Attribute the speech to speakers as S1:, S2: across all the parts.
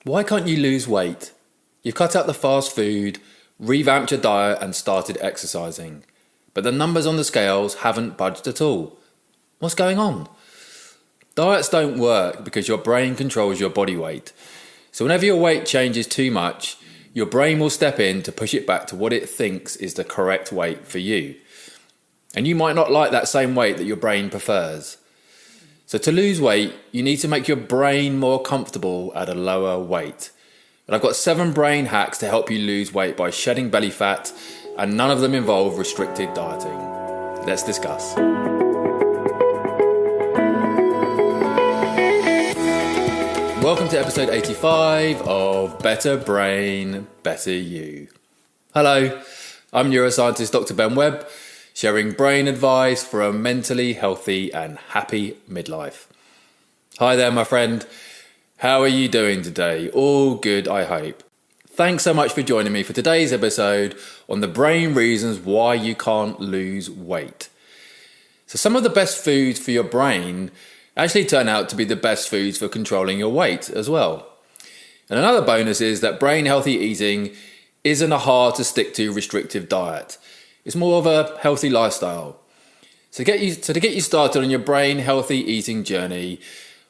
S1: Why can't you lose weight? You've cut out the fast food, revamped your diet and started exercising. But the numbers on the scales haven't budged at all. What's going on? Diets don't work because your brain controls your body weight. So whenever your weight changes too much, your brain will step in to push it back to what it thinks is the correct weight for you. And you might not like that same weight that your brain prefers. So to lose weight, you need to make your brain more comfortable at a lower weight. And I've got 7 brain hacks to help you lose weight by shedding belly fat, and none of them involve restricted dieting. Let's discuss. Welcome to episode 85 of Better Brain, Better You. Hello, I'm neuroscientist Dr. Ben Webb, sharing brain advice for a mentally healthy and happy midlife. Hi there, my friend. How are you doing today? All good, I hope. Thanks so much for joining me for today's episode on the brain reasons why you can't lose weight. So some of the best foods for your brain actually turn out to be the best foods for controlling your weight as well. And another bonus is that brain healthy eating isn't a hard to stick to restrictive diet. It's more of a healthy lifestyle. So to get you started on your brain healthy eating journey,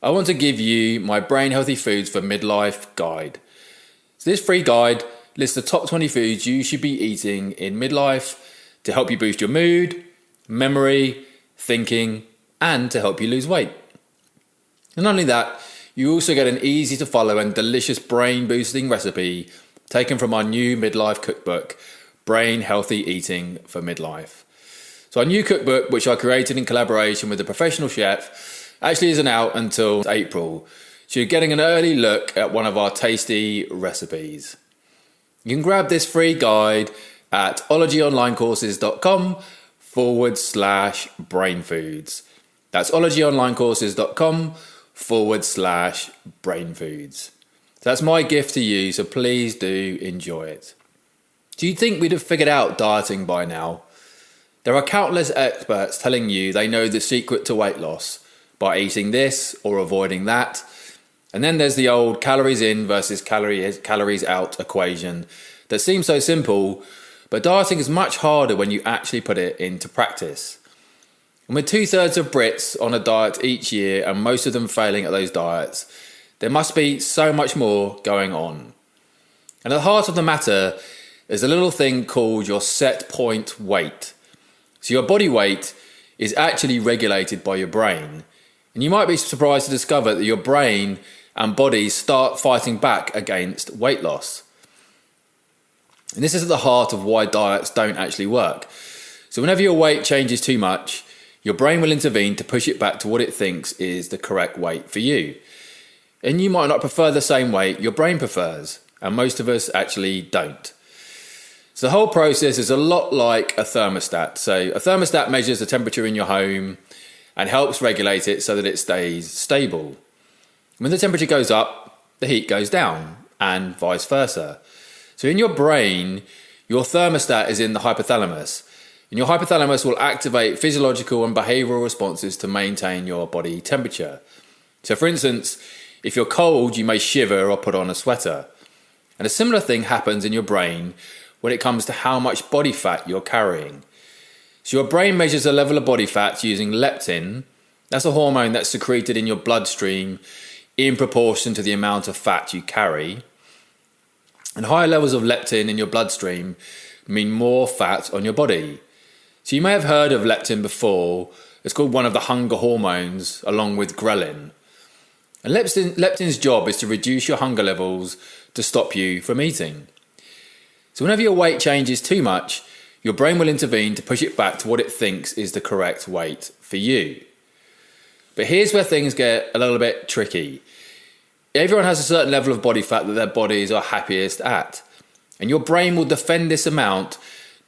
S1: I want to give you my Brain Healthy Foods for Midlife guide. So this free guide lists the top 20 foods you should be eating in midlife to help you boost your mood, memory, thinking, and to help you lose weight. And not only that, you also get an easy to follow and delicious brain boosting recipe taken from our new midlife cookbook, Brain Healthy Eating for Midlife. So our new cookbook, which I created in collaboration with a professional chef, actually isn't out until April. So you're getting an early look at one of our tasty recipes. You can grab this free guide at ologyonlinecourses.com/brainfoods. That's ologyonlinecourses.com/brainfoods. So that's my gift to you, so please do enjoy it. Do you think we'd have figured out dieting by now? There are countless experts telling you they know the secret to weight loss by eating this or avoiding that. And then there's the old calories in versus calories out equation that seems so simple, but dieting is much harder when you actually put it into practice. And with 2/3 of Brits on a diet each year and most of them failing at those diets, there must be so much more going on. And at the heart of the matter is a little thing called your set point weight. So your body weight is actually regulated by your brain. And you might be surprised to discover that your brain and body start fighting back against weight loss. And this is at the heart of why diets don't actually work. So whenever your weight changes too much, your brain will intervene to push it back to what it thinks is the correct weight for you. And you might not prefer the same weight your brain prefers, and most of us actually don't. So the whole process is a lot like a thermostat. So a thermostat measures the temperature in your home and helps regulate it so that it stays stable. When the temperature goes up, the heat goes down, and vice versa. So in your brain, your thermostat is in the hypothalamus, and your hypothalamus will activate physiological and behavioral responses to maintain your body temperature. So for instance, if you're cold, you may shiver or put on a sweater. And a similar thing happens in your brain when it comes to how much body fat you're carrying. So your brain measures the level of body fat using leptin. That's a hormone that's secreted in your bloodstream in proportion to the amount of fat you carry. And higher levels of leptin in your bloodstream mean more fat on your body. So you may have heard of leptin before. It's called one of the hunger hormones along with ghrelin. And leptin's job is to reduce your hunger levels to stop you from eating. So whenever your weight changes too much, your brain will intervene to push it back to what it thinks is the correct weight for you. But here's where things get a little bit tricky. Everyone has a certain level of body fat that their bodies are happiest at. And your brain will defend this amount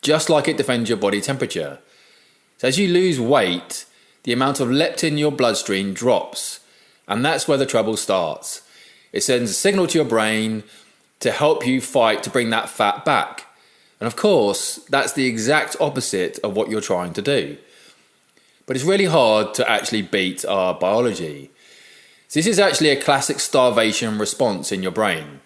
S1: just like it defends your body temperature. So as you lose weight, the amount of leptin in your bloodstream drops. And that's where the trouble starts. It sends a signal to your brain to help you fight to bring that fat back. And of course, that's the exact opposite of what you're trying to do. But it's really hard to actually beat our biology. So this is actually a classic starvation response in your brain.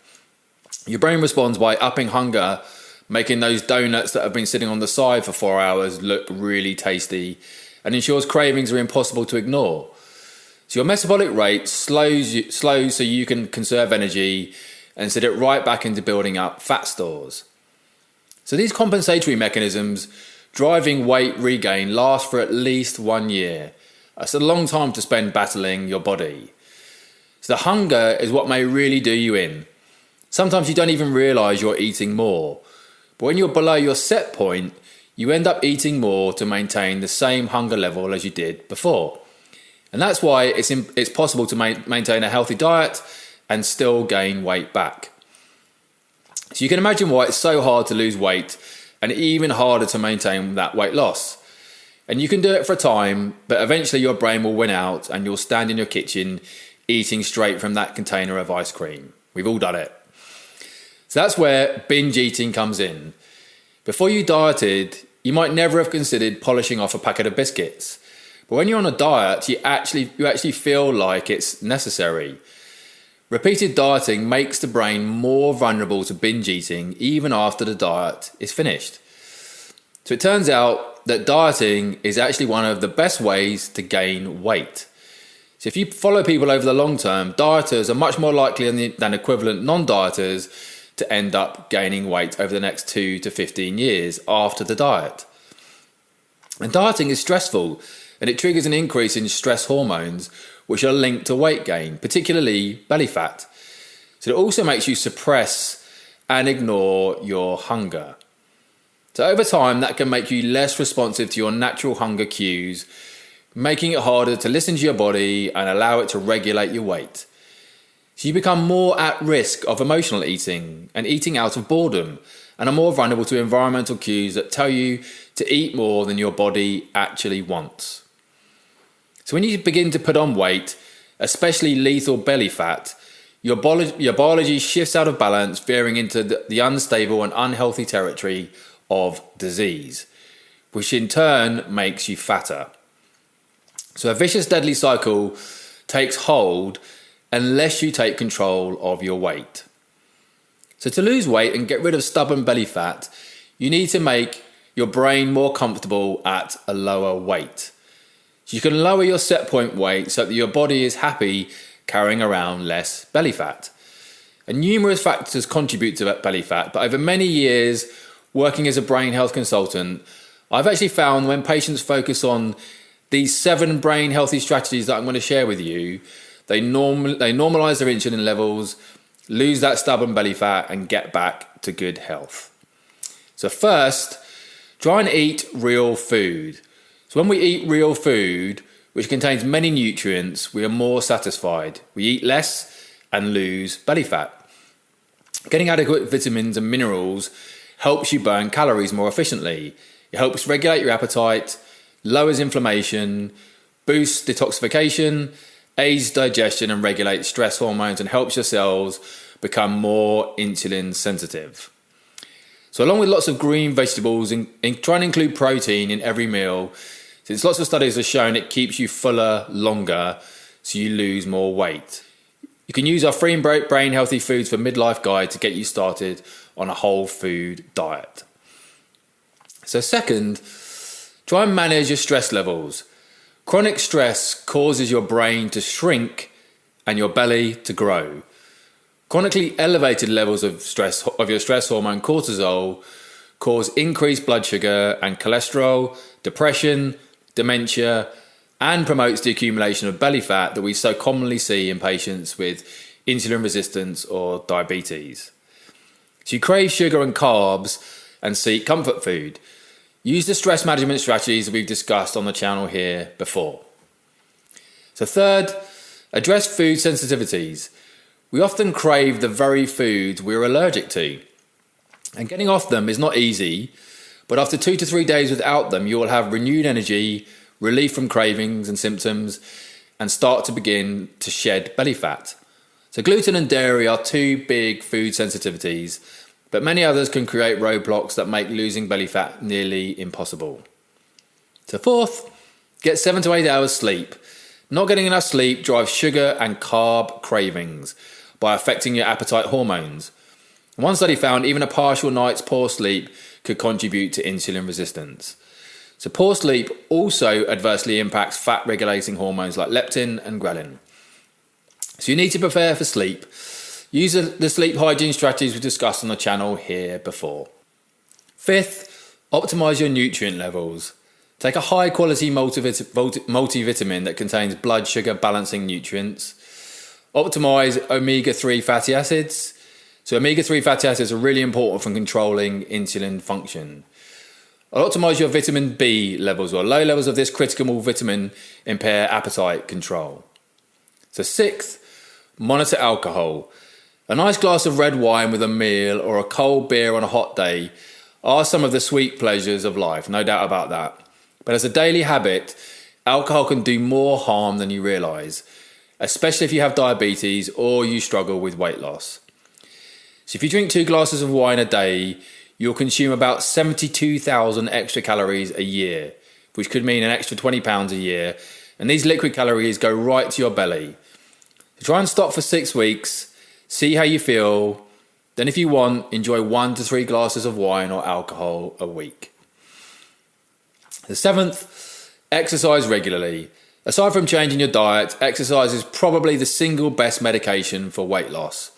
S1: Your brain responds by upping hunger, making those donuts that have been sitting on the side for 4 hours look really tasty, and ensures cravings are impossible to ignore. So your metabolic rate slows so you can conserve energy and set it right back into building up fat stores. So these compensatory mechanisms driving weight regain last for at least 1 year. That's a long time to spend battling your body. So the hunger is what may really do you in. Sometimes you don't even realise you're eating more. But when you're below your set point, you end up eating more to maintain the same hunger level as you did before. And that's why it's possible to maintain a healthy diet and still gain weight back. So you can imagine why it's so hard to lose weight and even harder to maintain that weight loss. And you can do it for a time, but eventually your brain will win out and you'll stand in your kitchen eating straight from that container of ice cream. We've all done it. So that's where binge eating comes in. Before you dieted, you might never have considered polishing off a packet of biscuits. But when you're on a diet, you actually feel like it's necessary. Repeated dieting makes the brain more vulnerable to binge eating even after the diet is finished. So it turns out that dieting is actually one of the best ways to gain weight. So if you follow people over the long term, dieters are much more likely than equivalent non-dieters to end up gaining weight over the next 2 to 15 years after the diet. And dieting is stressful, and it triggers an increase in stress hormones, which are linked to weight gain, particularly belly fat. So it also makes you suppress and ignore your hunger. So over time, that can make you less responsive to your natural hunger cues, making it harder to listen to your body and allow it to regulate your weight. So you become more at risk of emotional eating and eating out of boredom, and are more vulnerable to environmental cues that tell you to eat more than your body actually wants. So when you begin to put on weight, especially lethal belly fat, your biology shifts out of balance, veering into the unstable and unhealthy territory of disease, which in turn makes you fatter. So a vicious, deadly cycle takes hold unless you take control of your weight. So to lose weight and get rid of stubborn belly fat, you need to make your brain more comfortable at a lower weight. So you can lower your set point weight so that your body is happy carrying around less belly fat. And numerous factors contribute to that belly fat, but over many years working as a brain health consultant, I've actually found when patients focus on these 7 brain healthy strategies that I'm going to share with you, they normalize their insulin levels, lose that stubborn belly fat, and get back to good health. So first, try and eat real food. So when we eat real food, which contains many nutrients, we are more satisfied. We eat less and lose belly fat. Getting adequate vitamins and minerals helps you burn calories more efficiently. It helps regulate your appetite, lowers inflammation, boosts detoxification, aids digestion and regulates stress hormones, and helps your cells become more insulin sensitive. So along with lots of green vegetables, try and include protein in every meal, since lots of studies have shown it keeps you fuller longer, so you lose more weight. You can use our free Brain Healthy Foods for Midlife guide to get you started on a whole food diet. So second, try and manage your stress levels. Chronic stress causes your brain to shrink and your belly to grow. Chronically elevated levels of your stress hormone cortisol cause increased blood sugar and cholesterol, depression, dementia, and promotes the accumulation of belly fat that we so commonly see in patients with insulin resistance or diabetes. So you crave sugar and carbs and seek comfort food. Use the stress management strategies that we've discussed on the channel here before. So third, address food sensitivities. We often crave the very foods we're allergic to. And getting off them is not easy, but after 2 to 3 days without them, you will have renewed energy, relief from cravings and symptoms, and start to begin to shed belly fat. So gluten and dairy are 2 big food sensitivities, but many others can create roadblocks that make losing belly fat nearly impossible. So fourth, get 7 to 8 hours sleep. Not getting enough sleep drives sugar and carb cravings by affecting your appetite hormones. One study found even a partial night's poor sleep could contribute to insulin resistance. So poor sleep also adversely impacts fat regulating hormones like leptin and ghrelin. So you need to prepare for sleep. Use the sleep hygiene strategies we discussed on the channel here before. Fifth, optimize your nutrient levels. Take a high quality multivitamin that contains blood sugar balancing nutrients. Optimize omega-3 fatty acids. So omega-3 fatty acids are really important for controlling insulin function. Optimize your vitamin B levels, or low levels of this critical vitamin impair appetite control. So sixth, monitor alcohol. A nice glass of red wine with a meal or a cold beer on a hot day are some of the sweet pleasures of life, no doubt about that. But as a daily habit, alcohol can do more harm than you realise, especially if you have diabetes or you struggle with weight loss. So if you drink 2 glasses of wine a day, you'll consume about 72,000 extra calories a year, which could mean an extra 20 pounds a year. And these liquid calories go right to your belly. So try and stop for 6 weeks, see how you feel. Then if you want, enjoy 1 to 3 glasses of wine or alcohol a week. The seventh, exercise regularly. Aside from changing your diet, exercise is probably the single best medication for weight loss.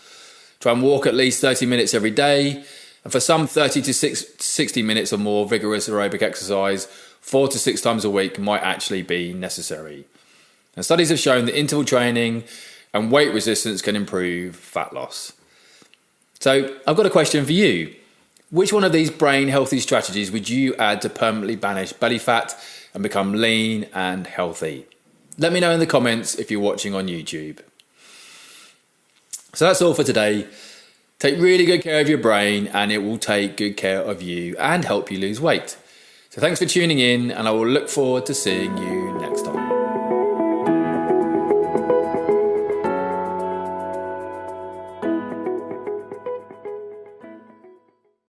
S1: Try and walk at least 30 minutes every day, and for some 30 to 60 minutes or more vigorous aerobic exercise 4 to 6 times a week might actually be necessary. And studies have shown that interval training and weight resistance can improve fat loss. So I've got a question for you. Which one of these brain healthy strategies would you add to permanently banish belly fat and become lean and healthy? Let me know in the comments if you're watching on YouTube. So that's all for today. Take really good care of your brain and it will take good care of you and help you lose weight. So thanks for tuning in, and I will look forward to seeing you next time.